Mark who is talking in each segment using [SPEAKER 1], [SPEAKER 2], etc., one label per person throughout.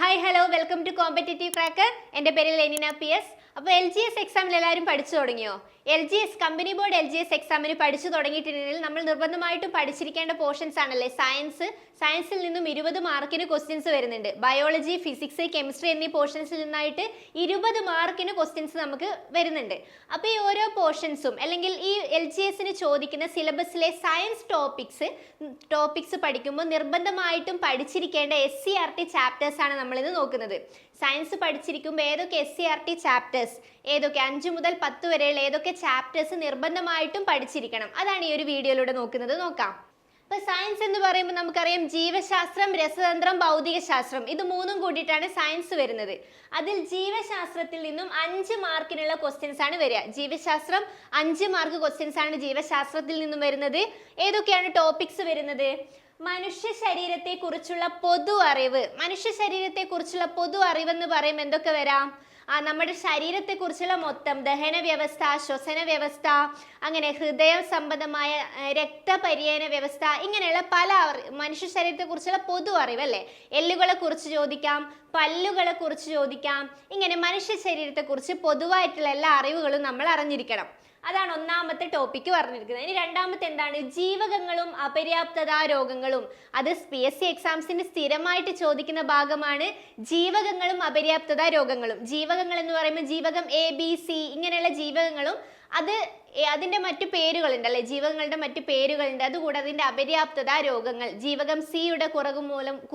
[SPEAKER 1] Hi hello welcome to competitive cracker. എൻ്റെ പേര് ലെനിന PS. അപ്പോൾ LGS എക്സാമിൽ എല്ലാവരും പഠിച്ചു തുടങ്ങിയോ? LGS കമ്പനി ബോർഡ് LGS എക്സാമിന് പഠിച്ചു തുടങ്ങിയിട്ടുണ്ടെങ്കിൽ നമ്മൾ നിർബന്ധമായിട്ടും പഠിച്ചിരിക്കേണ്ട പോർഷൻസ് ആണല്ലേ സയൻസിൽ നിന്നും 20 മാർക്കിന് ക്വസ്റ്റ്യൻസ് വരുന്നുണ്ട്. ബയോളജി, ഫിസിക്സ്, കെമിസ്ട്രി എന്നീ പോർഷൻസിൽ നിന്നായിട്ട് 20 മാർക്കിന് ക്വസ്റ്റ്യൻസ് നമുക്ക് വരുന്നുണ്ട്. അപ്പോൾ ഈ ഓരോ പോർഷൻസും അല്ലെങ്കിൽ ഈ LGSന് ചോദിക്കുന്ന സിലബസിലെ സയൻസ് ടോപ്പിക്സ് പഠിക്കുമ്പോൾ നിർബന്ധമായിട്ടും പഠിച്ചിരിക്കേണ്ട SCERT ചാപ്റ്റേഴ്സ് ആണ് നമ്മളിന്ന് നോക്കുന്നത്. സയൻസ് പഠിച്ചിരിക്കുമ്പോൾ ഏതൊക്കെ SCERT ചാപ്റ്റേഴ്സ്, ഏതൊക്കെ 5 മുതൽ 10 വരെയുള്ള ഏതൊക്കെ ചാപ്റ്റേഴ്സ് നിർബന്ധമായിട്ടും പഠിച്ചിരിക്കണം, അതാണ് ഈ ഒരു വീഡിയോയിലൂടെ നോക്കാം. അപ്പോൾ സയൻസ് എന്ന് പറയുമ്പോൾ നമുക്കറിയാം ജീവശാസ്ത്രം, രസതന്ത്രം, ഭൗതികശാസ്ത്രം, ഇത് മൂന്നും കൂടിയിട്ടാണ് സയൻസ് വരുന്നത്. അതിൽ ജീവശാസ്ത്രത്തിൽ നിന്നും 5 മാർക്കിനുള്ള ക്വസ്റ്റ്യൻസ് ആണ് വരിക. ജീവശാസ്ത്രം 5 മാർക്ക് ക്വസ്റ്റ്യൻസ് ആണ് ജീവശാസ്ത്രത്തിൽ നിന്നും വരുന്നത്. ഏതൊക്കെയാണ് ടോപ്പിക്സ് വരുന്നത്? മനുഷ്യ ശരീരത്തെ കുറിച്ചുള്ള പൊതു അറിവ് എന്ന് പറയുമ്പോൾ എന്തൊക്കെ വരാം? നമ്മുടെ ശരീരത്തെ കുറിച്ചുള്ള മൊത്തം ദഹന വ്യവസ്ഥ, ശ്വസന വ്യവസ്ഥ, അങ്ങനെ ഹൃദയ സംബന്ധമായ രക്തപര്യന വ്യവസ്ഥ, ഇങ്ങനെയുള്ള പല മനുഷ്യ ശരീരത്തെ കുറിച്ചുള്ള പൊതു അറിവ് അല്ലേ. എല്ലുകളെ കുറിച്ച് ചോദിക്കാം, പല്ലുകളെ കുറിച്ച് ചോദിക്കാം. ഇങ്ങനെ മനുഷ്യ ശരീരത്തെ കുറിച്ച് പൊതുവായിട്ടുള്ള എല്ലാ അറിവുകളും നമ്മൾ അറിഞ്ഞിരിക്കണം. അതാണ് ഒന്നാമത്തെ ടോപ്പിക്ക് പറഞ്ഞിരിക്കുന്നത്. ഇനി രണ്ടാമത്തെ എന്താണ്? ജീവകങ്ങളും അപര്യാപ്തതാ രോഗങ്ങളും. അത് PSC എക്സാംസിന് സ്ഥിരമായിട്ട് ചോദിക്കുന്ന ഭാഗമാണ്. ജീവകങ്ങളും അപര്യാപ്തതാ രോഗങ്ങളും. ജീവകങ്ങൾ എന്ന് പറയുമ്പോൾ ജീവകം ABC ഇങ്ങനെയുള്ള ജീവകങ്ങളും അതിന്റെ മറ്റു പേരുകളുണ്ട് അല്ലെ, ജീവകങ്ങളുടെ മറ്റു പേരുകളുണ്ട്. അതുകൂടാതെ അതിന്റെ അപര്യാപ്തതാ രോഗങ്ങൾ, ജീവകം C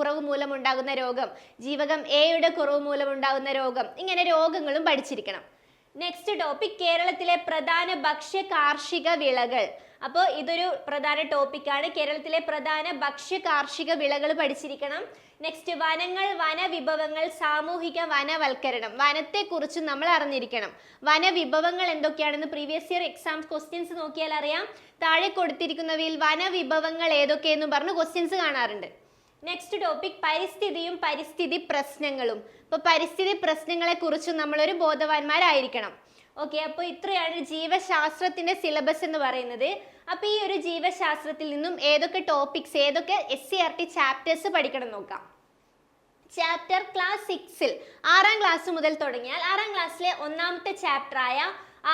[SPEAKER 1] കുറവ് മൂലം ഉണ്ടാകുന്ന രോഗം, ജീവകം A കുറവ് മൂലം ഉണ്ടാകുന്ന രോഗം, ഇങ്ങനെ രോഗങ്ങളും പഠിച്ചിരിക്കണം. നെക്സ്റ്റ് ടോപ്പിക് കേരളത്തിലെ പ്രധാന ഭക്ഷ്യ കാർഷിക വിളകൾ. അപ്പോൾ ഇതൊരു പ്രധാന ടോപ്പിക്കാണ്. കേരളത്തിലെ പ്രധാന ഭക്ഷ്യ കാർഷിക വിളകൾ പഠിച്ചിരിക്കണം. നെക്സ്റ്റ് വനങ്ങൾ, വനവിഭവങ്ങൾ, സാമൂഹിക വനവൽക്കരണം. വനത്തെക്കുറിച്ച് നമ്മൾ അറിഞ്ഞിരിക്കണം. വനവിഭവങ്ങൾ എന്തൊക്കെയാണെന്ന് പ്രീവിയസ് ഇയർ എക്സാം ക്വസ്റ്റ്യൻസ് നോക്കിയാൽ അറിയാം. താഴെ കൊടുത്തിരിക്കുന്നവയിൽ വനവിഭവങ്ങൾ ഏതൊക്കെയെന്നും പറഞ്ഞ് ക്വസ്റ്റ്യൻസ് കാണാറുണ്ട്. നെക്സ്റ്റ് ടോപ്പിക് പരിസ്ഥിതിയും പരിസ്ഥിതി പ്രശ്നങ്ങളും. അപ്പോൾ പരിസ്ഥിതി പ്രശ്നങ്ങളെ കുറിച്ച് നമ്മളൊരു ബോധവാന്മാരായിരിക്കണം. ഓക്കെ, അപ്പോൾ ഇത്രയാണ് ജീവശാസ്ത്രത്തിന്റെ സിലബസ് എന്ന് പറയുന്നത്. അപ്പോൾ ഈ ഒരു ജീവശാസ്ത്രത്തിൽ നിന്നും ഏതൊക്കെ ടോപ്പിക്സ്, ഏതൊക്കെ SCERT ചാപ്റ്റേഴ്സ് പഠിക്കണം നോക്കാം. ചാപ്റ്റർ ക്ലാസ് 6ൽ 6ാം ക്ലാസ് മുതൽ തുടങ്ങിയാൽ 6ാം ക്ലാസ്സിലെ ഒന്നാമത്തെ ചാപ്റ്ററായ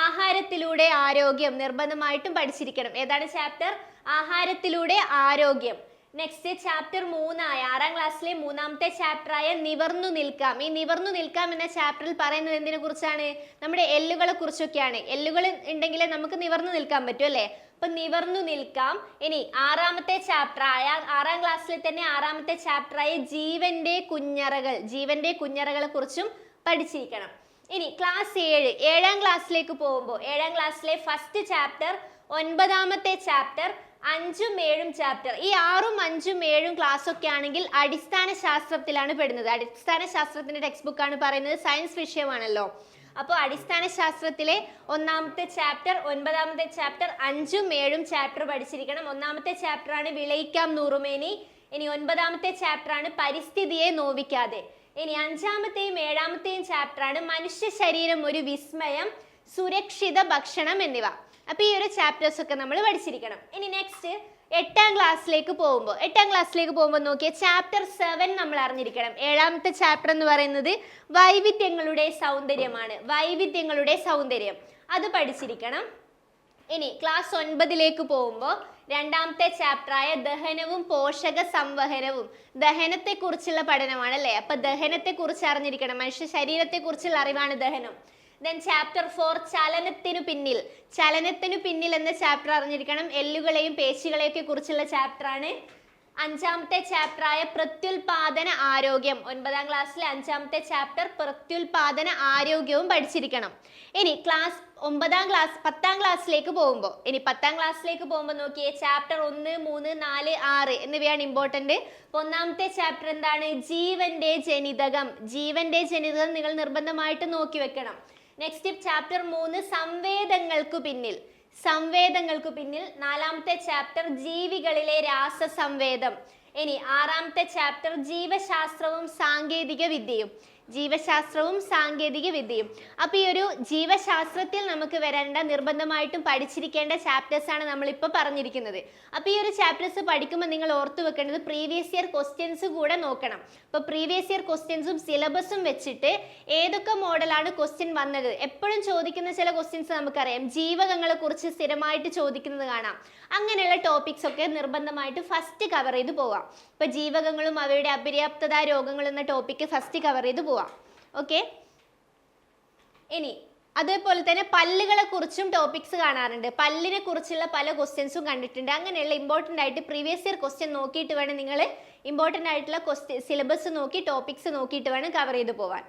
[SPEAKER 1] ആഹാരത്തിലൂടെ ആരോഗ്യം നിർബന്ധമായിട്ടും പഠിച്ചിരിക്കണം. ഏതാണ് ചാപ്റ്റർ? ആഹാരത്തിലൂടെ ആരോഗ്യം. നെക്സ്റ്റ് ചാപ്റ്റർ 3ആയ 6ാം ക്ലാസ്സിലെ മൂന്നാമത്തെ ചാപ്റ്ററായ നിവർന്നു നിൽക്കാം. ഈ നിവർന്നു നിൽക്കാം എന്ന ചാപ്റ്ററിൽ പറയുന്നത് എന്തിനെ കുറിച്ചാണ്? നമ്മുടെ എല്ലുകളെ കുറിച്ചൊക്കെയാണ്. എല്ലുകൾ ഉണ്ടെങ്കിലേ നമുക്ക് നിവർന്നു നിൽക്കാൻ പറ്റും അല്ലേ. അപ്പൊ നിവർന്നു നിൽക്കാം. ഇനി 6ാമത്തെ ചാപ്റ്ററായ 6ാം ക്ലാസ്സിലെ തന്നെ 6ാമത്തെ ചാപ്റ്ററായ ജീവന്റെ കുഞ്ഞറകളെ കുറിച്ചും പഠിച്ചിരിക്കണം. ഇനി ക്ലാസ് 7ാം ക്ലാസ്സിലേക്ക് പോകുമ്പോൾ 7ാം ക്ലാസ്സിലെ ഫസ്റ്റ് ചാപ്റ്റർ, 9ാമത്തെ ചാപ്റ്റർ, 5ഉം 7ഉം ചാപ്റ്റർ. ഈ 6ഉം 5ഉം 7ഉം ക്ലാസ് ഒക്കെ ആണെങ്കിൽ അടിസ്ഥാന ശാസ്ത്രത്തിലാണ് പെടുന്നത്. അടിസ്ഥാന ശാസ്ത്രത്തിന്റെ ടെക്സ്റ്റ് ബുക്ക് ആണ് പറയുന്നത്. സയൻസ് വിഷയമാണല്ലോ. അപ്പോൾ അടിസ്ഥാന ശാസ്ത്രത്തിലെ 1ാമത്തെ ചാപ്റ്റർ, 9ാമത്തെ ചാപ്റ്റർ, 5ഉം 7ഉം ചാപ്റ്റർ പഠിച്ചിരിക്കണം. 1ാമത്തെ ചാപ്റ്റർ ആണ് വിളയിക്കാം നൂറുമേനി. ഇനി 9ാമത്തെ ചാപ്റ്റർ ആണ് പരിസ്ഥിതിയെ നോവിക്കാതെ. ഇനി 5ാമത്തെയും 7ാമത്തെയും ചാപ്റ്റർ ആണ് മനുഷ്യ ശരീരം ഒരു വിസ്മയം, സുരക്ഷിത ഭക്ഷണം എന്നിവ. അപ്പൊ ഈ ഒരു ചാപ്റ്റേഴ്സ് ഒക്കെ നമ്മൾ പഠിച്ചിരിക്കണം. ഇനി നെക്സ്റ്റ് 8ാം ക്ലാസ്സിലേക്ക് പോകുമ്പോൾ നോക്കിയ ചാപ്റ്റർ 7 നമ്മൾ അറിഞ്ഞിരിക്കണം. 7ാമത്തെ ചാപ്റ്റർ എന്ന് പറയുന്നത് വൈവിധ്യങ്ങളുടെ സൗന്ദര്യം. അത് പഠിച്ചിരിക്കണം. ഇനി ക്ലാസ് 9ലേക്ക് പോകുമ്പോൾ 2ാമത്തെ ചാപ്റ്ററായ ദഹനവും പോഷക സംവഹനവും. ദഹനത്തെ കുറിച്ചുള്ള പഠനമാണ് അല്ലേ. അപ്പൊ ദഹനത്തെ കുറിച്ച് അറിഞ്ഞിരിക്കണം. മനുഷ്യ ശരീരത്തെ കുറിച്ചുള്ള അറിവാണ് ദഹനം. Then chapter 4 ചലനത്തിനു പിന്നിൽ എന്ന ചാപ്റ്റർ അറിഞ്ഞിരിക്കണം. എല്ലുകളെയും പേശികളെയൊക്കെ കുറിച്ചുള്ള ചാപ്റ്റർ ആണ്. 5ാമത്തെ ചാപ്റ്ററായ പ്രത്യുൽപാദന ആരോഗ്യം. 9ാം ക്ലാസ്സിലെ 5ാമത്തെ ചാപ്റ്റർ പ്രത്യുൽപാദന ആരോഗ്യവും പഠിച്ചിരിക്കണം. ഇനി 10ാം ക്ലാസ്സിലേക്ക് പോകുമ്പോൾ നോക്കിയേ ചാപ്റ്റർ 1, 3, 4, 6 എന്നിവയാണ് ഇമ്പോർട്ടന്റ്. 1ാമത്തെ ചാപ്റ്റർ എന്താണ്? ജീവന്റെ ജനിതകം നിങ്ങൾ നിർബന്ധമായിട്ട് നോക്കി വെക്കണം. നെക്സ്റ്റ് ചാപ്റ്റർ 3 സംവേദങ്ങൾക്ക് പിന്നിൽ. 4ാമത്തെ ചാപ്റ്റർ ജീവികളിലെ രാസസംവേദം. ഇനി 6ാമത്തെ ചാപ്റ്റർ ജീവശാസ്ത്രവും സാങ്കേതിക വിദ്യയും. ജീവശാസ്ത്രവും സാങ്കേതിക വിദ്യയും. അപ്പൊ ഈ ഒരു ജീവശാസ്ത്രത്തിൽ നമുക്ക് വരേണ്ട നിർബന്ധമായിട്ടും പഠിച്ചിരിക്കേണ്ട ചാപ്റ്റേഴ്സ് ആണ് നമ്മളിപ്പോൾ പറഞ്ഞിരിക്കുന്നത്. അപ്പൊ ഈ ഒരു ചാപ്റ്റേഴ്സ് പഠിക്കുമ്പോൾ നിങ്ങൾ ഓർത്തു വെക്കേണ്ടത് പ്രീവിയസ് ഇയർ ക്വസ്റ്റ്യൻസ് കൂടെ നോക്കണം. അപ്പൊ പ്രീവിയസ് ഇയർ ക്വസ്റ്റ്യൻസും സിലബസും വെച്ചിട്ട് ഏതൊക്കെ മോഡലാണ് ക്വസ്റ്റ്യൻ വന്നത്, എപ്പോഴും ചോദിക്കുന്ന ചില ക്വസ്റ്റ്യൻസ് നമുക്കറിയാം. ജീവകങ്ങളെ കുറിച്ച് സ്ഥിരമായിട്ട് ചോദിക്കുന്നത് കാണാം. അങ്ങനെയുള്ള ടോപ്പിക്സ് ഒക്കെ നിർബന്ധമായിട്ട് ഫസ്റ്റ് കവർ ചെയ്ത് പോവാം. ഇപ്പൊ ജീവകങ്ങളും അവയുടെ അപര്യാപ്തത രോഗങ്ങൾ എന്ന ടോപ്പിക്ക് ഫസ്റ്റ് കവർ ചെയ്ത് പോവാം. ഓക്കെ, ഇനി അതേപോലെ തന്നെ പല്ലുകളെ കുറിച്ചും ടോപ്പിക്സ് കാണാറുണ്ട്. പല്ലിനെ കുറിച്ചുള്ള പല ക്വസ്റ്റ്യൻസും കണ്ടിട്ടുണ്ട്. അങ്ങനെയുള്ള ഇമ്പോർട്ടൻ്റ് ആയിട്ട് പ്രീവിയസ് ഇയർ ക്വസ്റ്റ്യൻ നോക്കിയിട്ട് വേണം നിങ്ങൾ ഇമ്പോർട്ടൻ്റ് ആയിട്ടുള്ള സിലബസ് നോക്കി ടോപ്പിക്സ് നോക്കിയിട്ട് വേണം കവർ ചെയ്ത് പോവാൻ.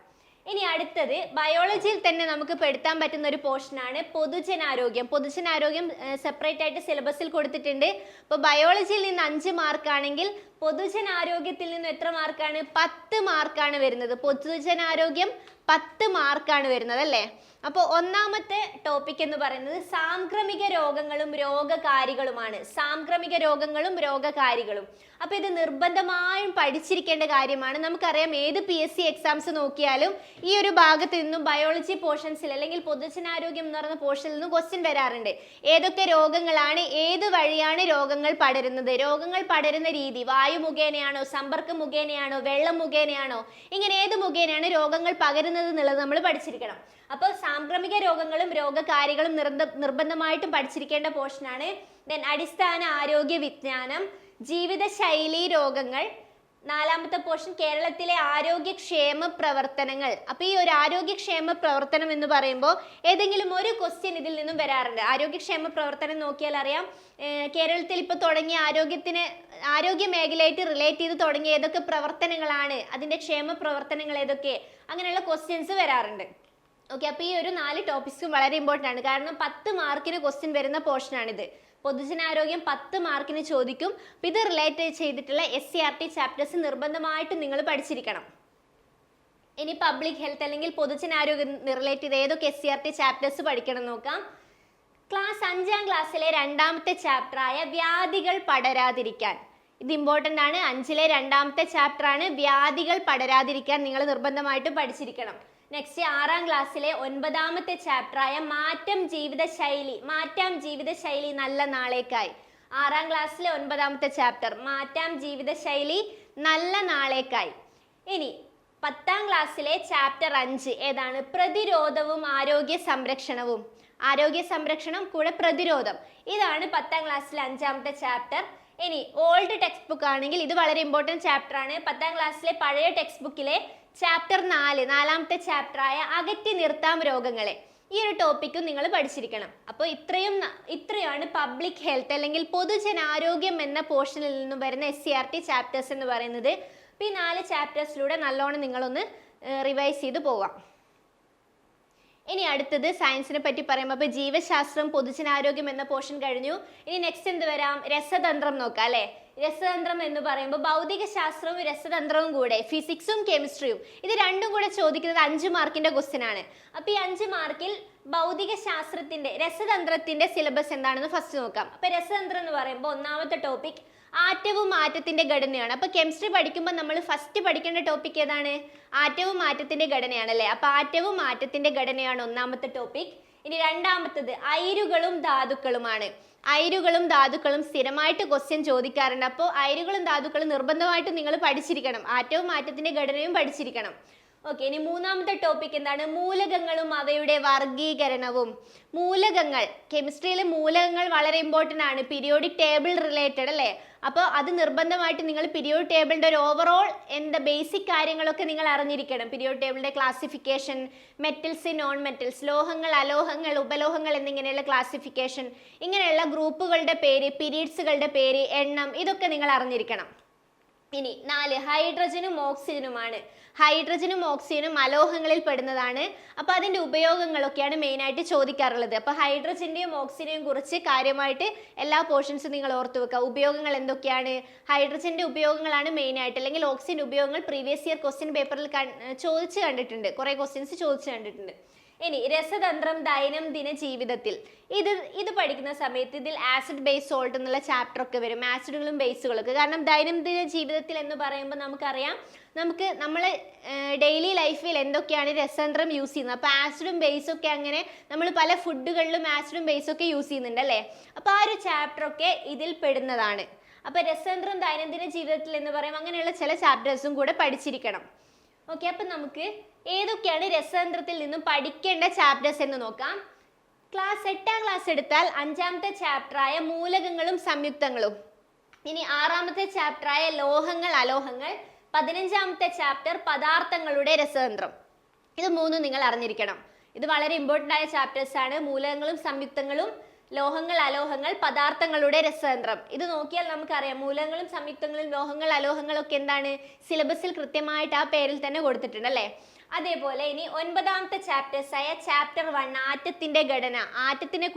[SPEAKER 1] ഇനി അടുത്തത് ബയോളജിയിൽ തന്നെ നമുക്ക് പെടുത്താൻ പറ്റുന്ന ഒരു പോർഷനാണ് പൊതുജനാരോഗ്യം. പൊതുജനാരോഗ്യം സെപ്പറേറ്റ് ആയിട്ട് സിലബസിൽ കൊടുത്തിട്ടുണ്ട്. അപ്പോൾ ബയോളജിയിൽ നിന്ന് 5 മാർക്കാണെങ്കിൽ പൊതുജനാരോഗ്യത്തിൽ നിന്ന് എത്ര മാർക്കാണ്? 10 മാർക്കാണ് വരുന്നത്. പൊതുജനാരോഗ്യം 10 മാർക്കാണ് വരുന്നത് അല്ലേ? അപ്പോൾ ഒന്നാമത്തെ ടോപ്പിക് എന്ന് പറയുന്നത് സാംക്രമിക രോഗങ്ങളും രോഗകാരികളുമാണ്. സാംക്രമിക രോഗങ്ങളും രോഗകാരികളും. അപ്പോൾ ഇത് നിർബന്ധമായും പഠിച്ചിരിക്കേണ്ട കാര്യമാണ്. നമുക്കറിയാം ഏത് PSC എക്സാംസ് നോക്കിയാലും ഈ ഒരു ഭാഗത്ത് നിന്നും ബയോളജി പോർഷൻസിൽ അല്ലെങ്കിൽ പൊതുജനാരോഗ്യം എന്ന് പറയുന്ന പോർഷനിൽ നിന്നും ക്വസ്റ്റ്യൻ വരാറുണ്ട്. ഏതൊക്കെ രോഗങ്ങളാണ്, ഏത് വഴിയാണ് രോഗങ്ങൾ പടരുന്നത്, രോഗങ്ങൾ പടരുന്ന രീതി, വായു മുഖേനയാണോ, സമ്പർക്കം മുഖേനയാണോ, വെള്ളം മുഖേനയാണോ, ഇങ്ങനെ ഏത് മുഖേനയാണ് രോഗങ്ങൾ പകരുന്നത് എന്നുള്ളത് നമ്മൾ പഠിച്ചിരിക്കണം. അപ്പോൾ സാംക്രമിക രോഗങ്ങളും രോഗകാരികളും നിർബന്ധമായിട്ടും പഠിച്ചിരിക്കേണ്ട പോർഷനാണ്. ദെൻ അടിസ്ഥാന ആരോഗ്യ വിജ്ഞാനം, ജീവിതശൈലി രോഗങ്ങൾ. 4ാമത്തെ പോർഷൻ കേരളത്തിലെ ആരോഗ്യക്ഷേമ പ്രവർത്തനങ്ങൾ. അപ്പോൾ ഈ ഒരു ആരോഗ്യക്ഷേമ പ്രവർത്തനം എന്ന് പറയുമ്പോൾ ഏതെങ്കിലും ഒരു ക്വസ്റ്റ്യൻ ഇതിൽ നിന്നും വരാറുണ്ട്. ആരോഗ്യക്ഷേമ പ്രവർത്തനം നോക്കിയാൽ അറിയാം കേരളത്തിൽ ഇപ്പോൾ തുടങ്ങിയ ആരോഗ്യ മേഖലയായിട്ട് റിലേറ്റ് ചെയ്ത് തുടങ്ങിയ ഏതൊക്കെ പ്രവർത്തനങ്ങളാണ്, അതിൻ്റെ ക്ഷേമ പ്രവർത്തനങ്ങൾ ഏതൊക്കെ, അങ്ങനെയുള്ള ക്വസ്റ്റ്യൻസ് വരാറുണ്ട്. ഓക്കെ, അപ്പോൾ ഈ ഒരു 4 ടോപ്പിക്സും വളരെ ഇമ്പോർട്ടൻ്റ് ആണ്. കാരണം 10 മാർക്കിന് ക്വസ്റ്റ്യൻ വരുന്ന പോർഷനാണിത്. പൊതുജനാരോഗ്യം 10 മാർക്കിന് ചോദിക്കും. അപ്പോൾ ഇത് റിലേറ്റ് ചെയ്തിട്ടുള്ള SCRT ചാപ്റ്റേഴ്സ് നിർബന്ധമായിട്ടും നിങ്ങൾ പഠിച്ചിരിക്കണം. ഇനി പബ്ലിക് ഹെൽത്ത് അല്ലെങ്കിൽ പൊതുജനാരോഗ്യം റിലേറ്റ് ചെയ്ത് ഏതൊക്കെ SCRT ചാപ്റ്റേഴ്സ് പഠിക്കണം നോക്കാം. ക്ലാസ് 5ാം ക്ലാസ്സിലെ 2ാമത്തെ ചാപ്റ്ററായ വ്യാധികൾ പടരാതിരിക്കാൻ. ഇത് ഇമ്പോർട്ടൻ്റ് ആണ്. 5ലെ 2ാമത്തെ ചാപ്റ്ററാണ് വ്യാധികൾ പടരാതിരിക്കാൻ. നിങ്ങൾ നിർബന്ധമായിട്ടും പഠിച്ചിരിക്കണം. നെക്സ്റ്റ് 6ാം ക്ലാസ്സിലെ 9ാമത്തെ ചാപ്റ്ററായ മാറ്റാം ജീവിതശൈലി നല്ല നാളേക്കായി. 6ാം ക്ലാസ്സിലെ 9ാമത്തെ ചാപ്റ്റർ മാറ്റാം ജീവിതശൈലി നല്ല നാളേക്കായി. ഇനി 10ാം ക്ലാസ്സിലെ ചാപ്റ്റർ 5 ഏതാണ്? പ്രതിരോധവും ആരോഗ്യ സംരക്ഷണവും. ആരോഗ്യ സംരക്ഷണം കൂടെ പ്രതിരോധം. ഇതാണ് 10ാം ക്ലാസ്സിലെ 5ാമത്തെ ചാപ്റ്റർ. ഇനി ഓൾഡ് ടെക്സ്റ്റ് ബുക്ക് ആണെങ്കിൽ ഇത് വളരെ ഇമ്പോർട്ടൻറ്റ് ചാപ്റ്റർ ആണ്. 10ാം ക്ലാസ്സിലെ പഴയ ടെക്സ്റ്റ് ബുക്കിലെ ചാപ്റ്റർ 4 ചാപ്റ്ററായ അകറ്റി നിർത്താം രോഗങ്ങളെ. ഈ ഒരു ടോപ്പിക്കും നിങ്ങൾ പഠിച്ചിരിക്കണം. അപ്പോൾ ഇത്രയാണ് പബ്ലിക് ഹെൽത്ത് അല്ലെങ്കിൽ പൊതുജനാരോഗ്യം എന്ന പോർഷനിൽ നിന്നും വരുന്ന SCRT ചാപ്റ്റേഴ്സ് എന്ന് പറയുന്നത്. അപ്പോൾ ഈ 4 ചാപ്റ്റേഴ്സിലൂടെ നല്ലോണം നിങ്ങളൊന്ന് റിവൈസ് ചെയ്ത് പോവാം. ഇനി അടുത്തത് സയൻസിനെ പറ്റി പറയുമ്പോൾ അപ്പോൾ ജീവശാസ്ത്രം പൊതുജനാരോഗ്യം എന്ന പോർഷൻ കഴിഞ്ഞു. ഇനി നെക്സ്റ്റ് എന്ത് വരാം? രസതന്ത്രം നോക്കാം അല്ലേ? രസതന്ത്രം എന്ന് പറയുമ്പോൾ ഭൗതിക ശാസ്ത്രവും രസതന്ത്രവും കൂടെ ഫിസിക്സും കെമിസ്ട്രിയും ഇത് രണ്ടും കൂടെ ചോദിക്കുന്നത് 5 മാർക്കിന്റെ ക്വസ്റ്റ്യൻ ആണ്. അപ്പോൾ ഈ 5 മാർക്കിൽ ഭൗതിക ശാസ്ത്രത്തിന്റെ രസതന്ത്രത്തിന്റെ സിലബസ് എന്താണെന്ന് ഫസ്റ്റ് നോക്കാം. അപ്പോൾ രസതന്ത്രം എന്ന് പറയുമ്പോൾ ഒന്നാമത്തെ ടോപ്പിക് ആറ്റവും ആറ്റത്തിന്റെ ഘടനയാണ്. അപ്പോൾ കെമിസ്ട്രി പഠിക്കുമ്പോൾ നമ്മൾ ഫസ്റ്റ് പഠിക്കേണ്ട ടോപ്പിക് ഏതാണ്? ആറ്റവും ആറ്റത്തിന്റെ ഘടനയാണ് അല്ലേ? അപ്പോൾ ആറ്റവും ആറ്റത്തിന്റെ ഘടനയാണ് ഒന്നാമത്തെ ടോപ്പിക്. ഇനി രണ്ടാമത്തത് അയിരുകളും ധാതുക്കളുമാണ്. അയിരുകളും ധാതുക്കളും സ്ഥിരമായിട്ട് ക്വസ്റ്റ്യൻ ചോദിക്കാറുണ്ട്. അപ്പോൾ അയിരുകളും ധാതുക്കളും നിർബന്ധമായിട്ടും നിങ്ങൾ പഠിച്ചിരിക്കണം. ആറ്റവും ആറ്റത്തിന്റെ ഘടനയും പഠിച്ചിരിക്കണം. ഓക്കെ, ഇനി മൂന്നാമത്തെ ടോപ്പിക് എന്താണ്? മൂലകങ്ങളും അവയുടെ വർഗീകരണവും. മൂലകങ്ങൾ, കെമിസ്ട്രിയിൽ മൂലകങ്ങൾ വളരെ ഇമ്പോർട്ടൻ്റ് ആണ്. പീരിയോഡിക് ടേബിൾ റിലേറ്റഡ് അല്ലേ? അപ്പോൾ അത് നിർബന്ധമായിട്ട് നിങ്ങൾ പീരിയോഡിക് ടേബിളിൻ്റെ ഒരു ഓവറോൾ ബേസിക് കാര്യങ്ങളൊക്കെ നിങ്ങൾ അറിഞ്ഞിരിക്കണം. പീരിയോഡിക് ടേബിളിൻ്റെ ക്ലാസിഫിക്കേഷൻ, മെറ്റൽസ്, നോൺ മെറ്റൽസ്, ലോഹങ്ങൾ, അലോഹങ്ങൾ, ഉപലോഹങ്ങൾ എന്നിങ്ങനെയുള്ള ക്ലാസിഫിക്കേഷൻ, ഇങ്ങനെയുള്ള ഗ്രൂപ്പുകളുടെ പേര്, പീരീഡ്സുകളുടെ പേര്, എണ്ണം, ഇതൊക്കെ നിങ്ങൾ അറിഞ്ഞിരിക്കണം. ഇനി 4 ഹൈഡ്രജനും ഓക്സിജനുമാണ്. ഹൈഡ്രജനും ഓക്സിജനും അലോഹങ്ങളിൽ പെടുന്നതാണ്. അപ്പോൾ അതിൻ്റെ ഉപയോഗങ്ങളൊക്കെയാണ് മെയിനായിട്ട് ചോദിക്കാറുള്ളത്. അപ്പോൾ ഹൈഡ്രജൻ്റെയും ഓക്സിജനെയും കുറിച്ച് കാര്യമായിട്ട് എല്ലാ പോർഷൻസും നിങ്ങൾ ഓർത്തു വെക്കുക. ഉപയോഗങ്ങൾ എന്തൊക്കെയാണ്? ഹൈഡ്രജൻ്റെ ഉപയോഗങ്ങളാണ് മെയിനായിട്ട്, അല്ലെങ്കിൽ ഓക്സിജൻ്റെ ഉപയോഗങ്ങൾ പ്രീവിയസ് ഇയർ ക്വസ്റ്റ്യൻ പേപ്പറിൽ ചോദിച്ചു കണ്ടിട്ടുണ്ട്. കുറേ ക്വസ്റ്റ്യൻസ് ചോദിച്ചു കണ്ടിട്ടുണ്ട്. ഇനി രസതന്ത്രം ദൈനംദിന ജീവിതത്തിൽ ഇത് പഠിക്കുന്ന സമയത്ത് ഇതിൽ ആസിഡ് ബേസ് സോൾട്ട് എന്നുള്ള ചാപ്റ്റർ ഒക്കെ വരും, ആസിഡുകളും ബേസുകളൊക്കെ. കാരണം ദൈനംദിന ജീവിതത്തിൽ എന്ന് പറയുമ്പോൾ നമുക്കറിയാം നമ്മൾ ഡെയിലി ലൈഫിൽ എന്തൊക്കെയാണ് രസതന്ത്രം യൂസ് ചെയ്യുന്നത്. അപ്പോൾ ആസിഡും ബേസും ഒക്കെ അങ്ങനെ നമ്മൾ പല ഫുഡുകളിലും ആസിഡും ബേസും ഒക്കെ യൂസ് ചെയ്യുന്നുണ്ട് അല്ലേ. അപ്പോൾ ആ ഒരു ചാപ്റ്റർ ഒക്കെ ഇതിൽ പെടുന്നതാണ്. അപ്പോൾ രസതന്ത്രം ദൈനംദിന ജീവിതത്തിൽ എന്ന് പറയും അങ്ങനെയുള്ള ചില ചാപ്റ്റേഴ്സും കൂടെ പഠിച്ചിരിക്കണം. ഓക്കെ, അപ്പം നമുക്ക് ഏതൊക്കെയാണ് രസതന്ത്രത്തിൽ നിന്നും പഠിക്കേണ്ട ചാപ്റ്റേഴ്സ് എന്ന് നോക്കാം. 8ാം ക്ലാസ് എടുത്താൽ 5ാമത്തെ ചാപ്റ്ററായ മൂലകങ്ങളും സംയുക്തങ്ങളും, ഇനി 6ാമത്തെ ചാപ്റ്ററായ ലോഹങ്ങൾ അലോഹങ്ങൾ, 15ാമത്തെ ചാപ്റ്റർ പദാർത്ഥങ്ങളുടെ രസതന്ത്രം. ഇത് മൂന്നും നിങ്ങൾ അറിഞ്ഞിരിക്കണം. ഇത് വളരെ ഇമ്പോർട്ടൻ്റ് ആയ ചാപ്റ്റേഴ്സ് ആണ്. മൂലകങ്ങളും സംയുക്തങ്ങളും, ലോഹങ്ങൾ അലോഹങ്ങൾ, പദാർത്ഥങ്ങളുടെ രസതന്ത്രം. ഇത് നോക്കിയാൽ നമുക്കറിയാം മൂലകങ്ങളും സംയുക്തങ്ങളും ലോഹങ്ങൾ അലോഹങ്ങളൊക്കെ എന്താണ് സിലബസിൽ കൃത്യമായിട്ട് ആ പേരിൽ തന്നെ കൊടുത്തിട്ടുണ്ട് അല്ലേ. അതേപോലെ ഇനി 9ാമത്തെ ചാപ്റ്റേഴ്സ് ആയ ചാപ്റ്റർ 1 ആറ്റത്തിന്റെ ഘടന, ആറ്റത്തിന്റെ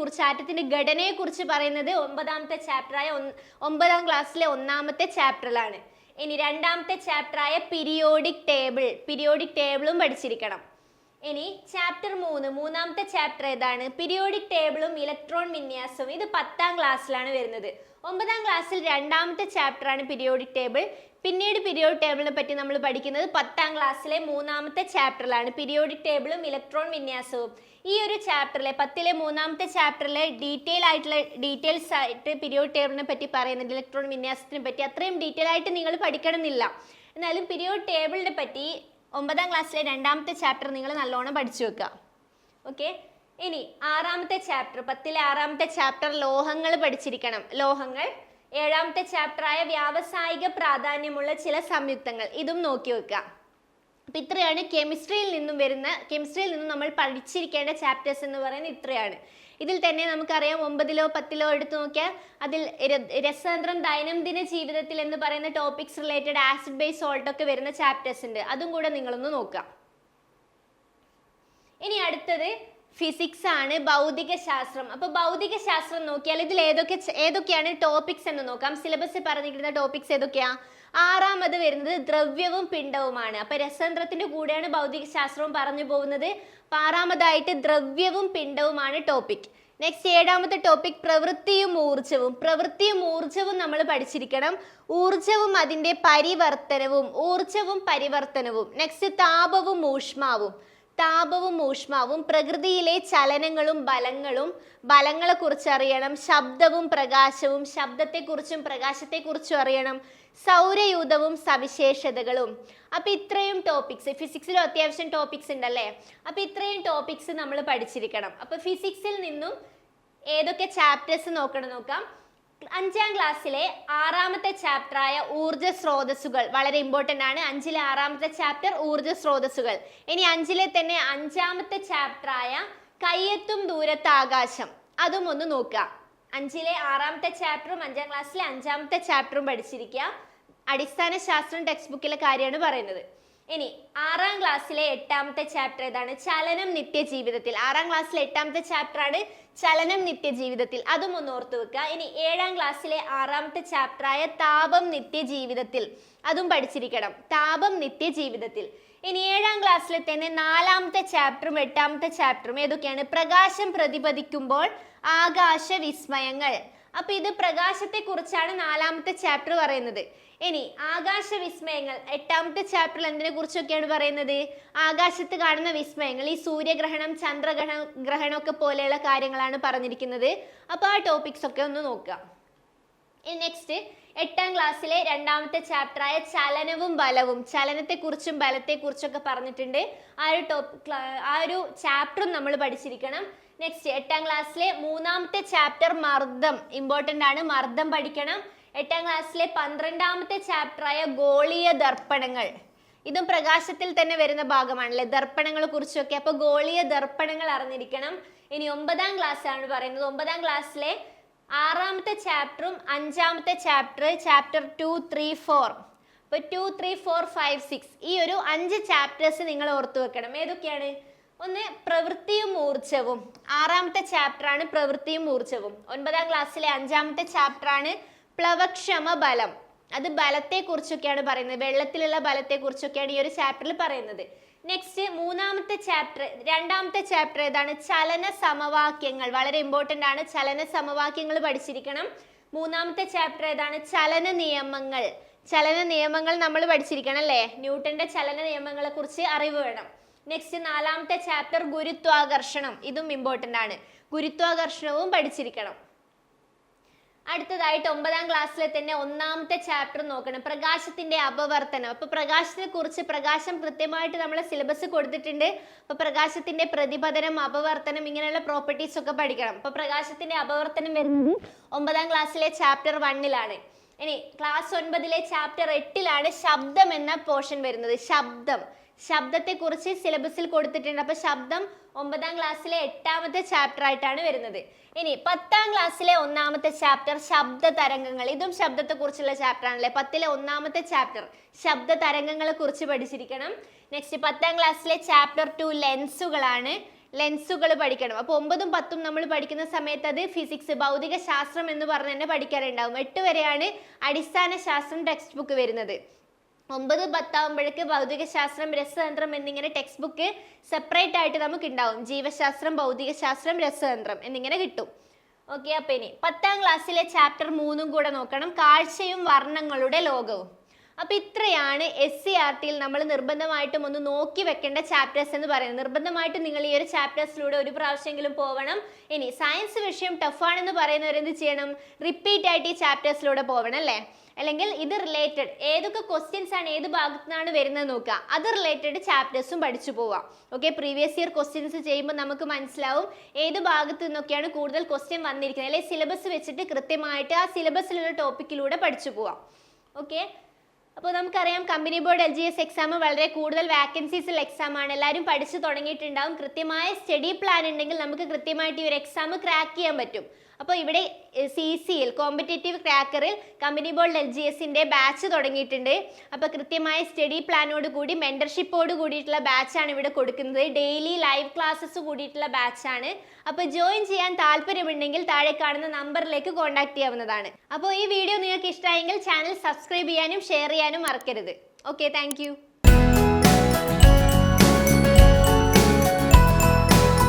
[SPEAKER 1] ഘടനയെ കുറിച്ച് പറയുന്നത് 9ാമത്തെ ചാപ്റ്ററായ 9ാം ക്ലാസ്സിലെ 1ാമത്തെ ചാപ്റ്ററിലാണ്. ഇനി 2ാമത്തെ ചാപ്റ്ററായ പീരിയോഡിക് ടേബിളും പഠിച്ചിരിക്കണം. ഇനി ചാപ്റ്റർ 3 ചാപ്റ്റർ ഏതാണ്? പീരിയോഡിക് ടേബിളും ഇലക്ട്രോൺ വിന്യാസവും. ഇത് 10ാം ക്ലാസ്സിലാണ് വരുന്നത്. 9ാം ക്ലാസ്സിൽ 2ാമത്തെ ചാപ്റ്റർ ആണ് പീരിയോഡിക് ടേബിൾ. പിന്നീട് പീരിയോഡിക് ടേബിളിനെ പറ്റി നമ്മൾ പഠിക്കുന്നത് 10ാം ക്ലാസ്സിലെ 3ാമത്തെ ചാപ്റ്ററിലാണ്, പീരിയോഡിക് ടേബിളും ഇലക്ട്രോൺ വിന്യാസവും. ഈ ഒരു ചാപ്റ്ററിലെ 10ലെ 3ാമത്തെ ചാപ്റ്ററിലെ ഡീറ്റെയിൽസ് ആയിട്ട് പീരിയോഡിക് ടേബിളിനെ പറ്റി പറയുന്നുണ്ട്, ഇലക്ട്രോൺ വിന്യാസത്തിനെ പറ്റി അത്രയും ഡീറ്റെയിൽ ആയിട്ട് നിങ്ങൾ പഠിക്കണമെന്നില്ല. എന്നാലും പീരിയോഡിക് ടേബിളിനെ പറ്റി 9ാം ക്ലാസ്സിലെ 2ാമത്തെ ചാപ്റ്റർ നിങ്ങൾ നല്ലോണം പഠിച്ചു വെക്കുക. ഓക്കെ, ഇനി 6ാമത്തെ ചാപ്റ്റർ 10ലെ 6ാമത്തെ ചാപ്റ്റർ ലോഹങ്ങൾ പഠിച്ചിരിക്കണം. ലോഹങ്ങൾ. 7ാമത്തെ ചാപ്റ്ററായ വ്യാവസായിക പ്രാധാന്യമുള്ള ചില സംയുക്തങ്ങൾ, ഇതും നോക്കി വെക്കുക. അപ്പം ഇത്രയാണ് കെമിസ്ട്രിയിൽ നിന്നും നമ്മൾ പഠിച്ചിരിക്കേണ്ട ചാപ്റ്റേഴ്സ് എന്ന് പറയുന്നത് ഇത്രയാണ്. ഇതിൽ തന്നെ നമുക്കറിയാം 9ലോ 10ലോ എടുത്തു നോക്കിയാൽ അതിൽ രസതന്ത്രം ദൈനംദിന ജീവിതത്തിൽ എന്ന് പറയുന്ന topics related acid base salt ഒക്കെ വരുന്ന ചാപ്റ്റേഴ്സ് ഉണ്ട്. അതും കൂടെ നിങ്ങളൊന്ന് നോക്കാം. ഇനി അടുത്തത് ഫിസിക്സ് ആണ്, ഭൗതിക ശാസ്ത്രം. അപ്പോൾ ഭൗതിക ശാസ്ത്രം നോക്കിയാൽ ഇതിൽ ഏതൊക്കെയാണ് ടോപ്പിക്സ് എന്ന് നോക്കാം. സിലബസിൽ പറഞ്ഞിരിക്കുന്ന ടോപ്പിക്സ് ഏതൊക്കെയാ? 6ാമത് വരുന്നത് ദ്രവ്യവും പിണ്ഡവുമാണ്. അപ്പൊ രസതന്ത്രത്തിന്റെ കൂടെയാണ് ഭൗതിക ശാസ്ത്രവും പറഞ്ഞു പോകുന്നത്. 6ാമതായിട്ട് ദ്രവ്യവും പിണ്ഡവുമാണ് ടോപ്പിക്. നെക്സ്റ്റ് 7ാമത്തെ ടോപ്പിക് പ്രവൃത്തിയും ഊർജവും നമ്മൾ പഠിച്ചിരിക്കണം. ഊർജവും അതിന്റെ പരിവർത്തനവും. നെക്സ്റ്റ് താപവും ഊഷ്മാവും, പ്രകൃതിയിലെ ചലനങ്ങളും ബലങ്ങളെ കുറിച്ച് അറിയണം. ശബ്ദവും പ്രകാശവും, ശബ്ദത്തെക്കുറിച്ചും പ്രകാശത്തെക്കുറിച്ചും അറിയണം. സൗരയൂഥവും സവിശേഷതകളും. അപ്പൊ ഇത്രയും ടോപ്പിക്സ് ഫിസിക്സിലും അത്യാവശ്യം ടോപ്പിക്സ് ഉണ്ടല്ലേ. അപ്പൊ ഇത്രയും ടോപ്പിക്സ് നമ്മൾ പഠിച്ചിരിക്കണം. അപ്പൊ ഫിസിക്സിൽ നിന്നും ഏതൊക്കെ ചാപ്റ്റേഴ്സ് നോക്കാം. 5ാം ക്ലാസ്സിലെ 6ാമത്തെ ചാപ്റ്ററായ ഊർജ സ്രോതസ്സുകൾ വളരെ ഇമ്പോർട്ടൻ്റ് ആണ്. 5ലെ 6ാമത്തെ ചാപ്റ്റർ ഊർജ സ്രോതസ്സുകൾ. ഇനി 5ലെ തന്നെ 5ാമത്തെ ചാപ്റ്ററായ കയ്യെത്തും ദൂരത്ത് ആകാശം, അതും ഒന്ന് നോക്കുക. 5ലെ 6ാമത്തെ ചാപ്റ്ററും 5ാം ക്ലാസ്സിലെ 5ാമത്തെ ചാപ്റ്ററും പഠിച്ചിരിക്കുക. അടിസ്ഥാന ശാസ്ത്രം ടെക്സ്റ്റ് ബുക്കിലെ കാര്യമാണ് പറയുന്നത്. ഇനി 6ാം ക്ലാസ്സിലെ 8ാമത്തെ ചാപ്റ്റർ ഏതാണ്? ചലനം നിത്യജീവിതത്തിൽ. 6ാം ക്ലാസ്സിലെ 8ാമത്തെ ചാപ്റ്റർ ആണ് ചലനം നിത്യജീവിതത്തിൽ, അതും ഒന്ന് ഓർത്തു വെക്കുക. ഇനി 7ാം ക്ലാസ്സിലെ 6ാമത്തെ ചാപ്റ്ററായ താപം നിത്യജീവിതത്തിൽ, അതും പഠിച്ചിരിക്കണം. താപം നിത്യജീവിതത്തിൽ. ഇനി 7ാം ക്ലാസ്സിലെ തന്നെ 4ാമത്തെ ചാപ്റ്ററും 8ാമത്തെ ചാപ്റ്ററും ഏതൊക്കെയാണ്? പ്രകാശം പ്രതിപദിക്കുമ്പോൾ ആകാശ വിസ്മയങ്ങൾ. അപ്പൊ ഇത് പ്രകാശത്തെ കുറിച്ചാണ് 4ാമത്തെ ചാപ്റ്റർ പറയുന്നത്. ഇനി ആകാശ വിസ്മയങ്ങൾ 8ാമത്തെ ചാപ്റ്ററിൽ എന്തിനെ കുറിച്ചൊക്കെയാണ് പറയുന്നത്? ആകാശത്ത് കാണുന്ന വിസ്മയങ്ങൾ, ഈ സൂര്യഗ്രഹണം, ചന്ദ്രഗ്രഹണം ഒക്കെ പോലെയുള്ള കാര്യങ്ങളാണ് പറഞ്ഞിരിക്കുന്നത്. അപ്പൊ ആ ടോപ്പിക്സ് ഒക്കെ ഒന്ന് നോക്കുക. നെക്സ്റ്റ് 8ാം ക്ലാസ്സിലെ 2ാമത്തെ ചാപ്റ്ററായ ചലനവും ബലവും, ചലനത്തെക്കുറിച്ചും ബലത്തെക്കുറിച്ചൊക്കെ പറഞ്ഞിട്ടുണ്ട്. ആ ഒരു ചാപ്റ്ററും നമ്മൾ പഠിച്ചിരിക്കണം. നെക്സ്റ്റ് 8ാം ക്ലാസ്സിലെ 3ാമത്തെ ചാപ്റ്റർ മർദ്ദം, ഇമ്പോർട്ടൻ്റ് ആണ്, മർദ്ദം പഠിക്കണം. 8ാം ക്ലാസ്സിലെ 12ാമത്തെ ചാപ്റ്ററായ ഗോളീയ ദർപ്പണങ്ങൾ, ഇതും പ്രകാശത്തിൽ തന്നെ വരുന്ന ഭാഗമാണല്ലേ, ദർപ്പണങ്ങളെ കുറിച്ചൊക്കെ. അപ്പൊ ഗോളീയ ദർപ്പണങ്ങൾ അറിഞ്ഞിരിക്കണം. ഇനി 9ാം ക്ലാസ് ആണ് പറയുന്നത്. 9ാം ക്ലാസ്സിലെ 6ാമത്തെ ചാപ്റ്ററും 5ാമത്തെ ചാപ്റ്റർ 2, 3, 4. അപ്പൊ 2, 3, 4, 5, 6 ഈ ഒരു 5 ചാപ്റ്റേഴ്സ് നിങ്ങൾ ഓർത്തു വെക്കണം. ഏതൊക്കെയാണ്? ഒന്ന് പ്രവൃത്തിയും ഊർജവും, 6ാമത്തെ ചാപ്റ്റർ ആണ് പ്രവൃത്തിയും ഊർജവും. 9ാം ക്ലാസ്സിലെ 5ാമത്തെ ചാപ്റ്റർ ആണ് പ്ലവക്ഷമ ബലം. അത് ബലത്തെ കുറിച്ചൊക്കെയാണ് പറയുന്നത്. വെള്ളത്തിലുള്ള ബലത്തെ കുറിച്ചൊക്കെയാണ് ഈ ഒരു ചാപ്റ്ററിൽ പറയുന്നത്. നെക്സ്റ്റ് രണ്ടാമത്തെ ചാപ്റ്റർ ഏതാണ്? ചലന സമവാക്യങ്ങൾ. വളരെ ഇമ്പോർട്ടന്റ് ആണ്, ചലന സമവാക്യങ്ങൾ പഠിച്ചിരിക്കണം. മൂന്നാമത്തെ ചാപ്റ്റർ ഏതാണ്? ചലന നിയമങ്ങൾ നമ്മൾ പഠിച്ചിരിക്കണം അല്ലേ? ന്യൂട്ടന്റെ ചലന നിയമങ്ങളെ കുറിച്ച് അറിവ് വേണം. നെക്സ്റ്റ് നാലാമത്തെ ചാപ്റ്റർ ഗുരുത്വാകർഷണം. ഇതും ഇമ്പോർട്ടന്റ് ആണ്, ഗുരുത്വാകർഷണവും പഠിച്ചിരിക്കണം. അടുത്തതായിട്ട് 9ാം ക്ലാസ്സിലെ തന്നെ ഒന്നാമത്തെ ചാപ്റ്റർ നോക്കണം, പ്രകാശത്തിന്റെ അപവർത്തനം. അപ്പൊ പ്രകാശത്തെ കുറിച്ച് പ്രകാശം കൃത്യമായിട്ട് നമ്മളെ സിലബസ് കൊടുത്തിട്ടുണ്ട്. അപ്പൊ പ്രകാശത്തിന്റെ പ്രതിപതനം, അപവർത്തനം, ഇങ്ങനെയുള്ള പ്രോപ്പർട്ടീസ് ഒക്കെ പഠിക്കണം. അപ്പൊ പ്രകാശത്തിന്റെ അപവർത്തനം വരുന്നത് 9ാം ക്ലാസ്സിലെ ചാപ്റ്റർ 1-ലാണ്. ഇനി ക്ലാസ് 9-ലെ ചാപ്റ്റർ 8-ലാണ് ശബ്ദം എന്ന പോർഷൻ വരുന്നത്. ശബ്ദത്തെ കുറിച്ച് സിലബസിൽ കൊടുത്തിട്ടുണ്ട്. അപ്പൊ ശബ്ദം 9ാം ക്ലാസ്സിലെ 8ാമത്തെ ചാപ്റ്റർ ആയിട്ടാണ് വരുന്നത്. ഇനി 10ാം ക്ലാസ്സിലെ 1ാമത്തെ ചാപ്റ്റർ ശബ്ദ തരംഗങ്ങൾ. ഇതും ശബ്ദത്തെ കുറിച്ചുള്ള ചാപ്റ്റർ ആണല്ലേ. 10ലെ 1ാമത്തെ ചാപ്റ്റർ ശബ്ദ തരംഗങ്ങളെ കുറിച്ച് പഠിച്ചിരിക്കണം. നെക്സ്റ്റ് 10ാം ക്ലാസ്സിലെ ചാപ്റ്റർ 2 ലെൻസുകളാണ്. ലെൻസുകൾ പഠിക്കണം. അപ്പോൾ 9ഉം 10ഉം നമ്മൾ പഠിക്കുന്ന സമയത്ത് അത് ഫിസിക്സ്, ഭൗതിക ശാസ്ത്രം എന്ന് പറഞ്ഞ് തന്നെ പഠിക്കാറുണ്ടാവും. 8 വരെയാണ് അടിസ്ഥാന ശാസ്ത്രം ടെക്സ്റ്റ് ബുക്ക് വരുന്നത്. 9, 10 ആകുമ്പോഴേക്ക് ഭൗതിക ശാസ്ത്രം, രസതന്ത്രം എന്നിങ്ങനെ ടെക്സ്റ്റ് ബുക്ക് സെപ്പറേറ്റ് ആയിട്ട് നമുക്ക് ഉണ്ടാവും. ജീവശാസ്ത്രം, ഭൗതിക ശാസ്ത്രം, രസതന്ത്രം എന്നിങ്ങനെ കിട്ടും. ഓക്കെ, അപ്പൊ ഇനി 10ാം ക്ലാസ്സിലെ ചാപ്റ്റർ 3 കൂടെ നോക്കണം, കാഴ്ചയും വർണ്ണങ്ങളുടെ ലോകവും. അപ്പൊ ഇത്രയാണ് SCERT-യിൽ നമ്മൾ നിർബന്ധമായിട്ടും ഒന്ന് നോക്കി വെക്കേണ്ട ചാപ്റ്റേഴ്സ് എന്ന് പറയുന്നത്. നിർബന്ധമായിട്ടും നിങ്ങൾ ഈ ഒരു ചാപ്റ്റേഴ്സിലൂടെ ഒരു പ്രാവശ്യമെങ്കിലും പോകണം. ഇനി സയൻസ് വിഷയം ടഫാണെന്ന് പറയുന്നവർ എന്ത് ചെയ്യണം? റിപ്പീറ്റ് ആയിട്ട് ഈ ചാപ്റ്റേഴ്സിലൂടെ പോകണം അല്ലേ? അല്ലെങ്കിൽ ഇത് റിലേറ്റഡ് ഏതൊക്കെ ക്വസ്റ്റ്യൻസ് ആണ് ഏത് ഭാഗത്തു നിന്നാണ് വരുന്നത് നോക്കുക, അത് റിലേറ്റഡ് ചാപ്റ്റേഴ്സും പഠിച്ചു പോവാം. ഓക്കെ, പ്രീവിയസ് ഇയർ ക്വസ്റ്റ്യൻസ് ചെയ്യുമ്പോൾ നമുക്ക് മനസ്സിലാവും ഏത് ഭാഗത്ത് നിന്നൊക്കെയാണ് കൂടുതൽ ക്വസ്റ്റ്യൻ വന്നിരിക്കുന്നത്. അല്ലെങ്കിൽ സിലബസ് വെച്ചിട്ട് കൃത്യമായിട്ട് ആ സിലബസിലുള്ള ടോപ്പിക്കിലൂടെ പഠിച്ചു പോവാം. ഓക്കെ, അപ്പോൾ നമുക്കറിയാം കമ്പനി ബോർഡ് LGS എക്സാം വളരെ കൂടുതൽ വാക്കൻസീസ് ഉള്ള എക്സാം ആണ്. എല്ലാവരും പഠിച്ചു തുടങ്ങിയിട്ടുണ്ടാവും. കൃത്യമായ സ്റ്റഡി പ്ലാൻ ഉണ്ടെങ്കിൽ നമുക്ക് കൃത്യമായിട്ട് ഈ ഒരു എക്സാം ക്രാക്ക് ചെയ്യാൻ പറ്റും. അപ്പോൾ ഇവിടെ CCL കോമ്പറ്റേറ്റീവ് ക്രാക്കറിൽ കമ്പനി ബോർഡ് LGSന്റെ ബാച്ച് തുടങ്ങിയിട്ടുണ്ട്. അപ്പോൾ കൃത്യമായ സ്റ്റഡി പ്ലാനോട് കൂടി മെന്റർഷിപ്പോട് കൂടിയിട്ടുള്ള ബാച്ചാണ് ഇവിടെ കൊടുക്കുന്നത്. ഡെയിലി ലൈവ് ക്ലാസ്സസ് കൂടിയിട്ടുള്ള ബാച്ചാണ്. അപ്പോൾ ജോയിൻ ചെയ്യാൻ താല്പര്യമുണ്ടെങ്കിൽ താഴെ കാണുന്ന നമ്പറിലേക്ക് കോൺടാക്ട് ചെയ്യാവുന്നതാണ്. അപ്പോൾ ഈ വീഡിയോ നിങ്ങൾക്ക് ഇഷ്ടമായെങ്കിൽ ചാനൽ സബ്സ്ക്രൈബ് ചെയ്യാനും ഷെയർ ചെയ്യാനും മറക്കരുത്. Okay, thank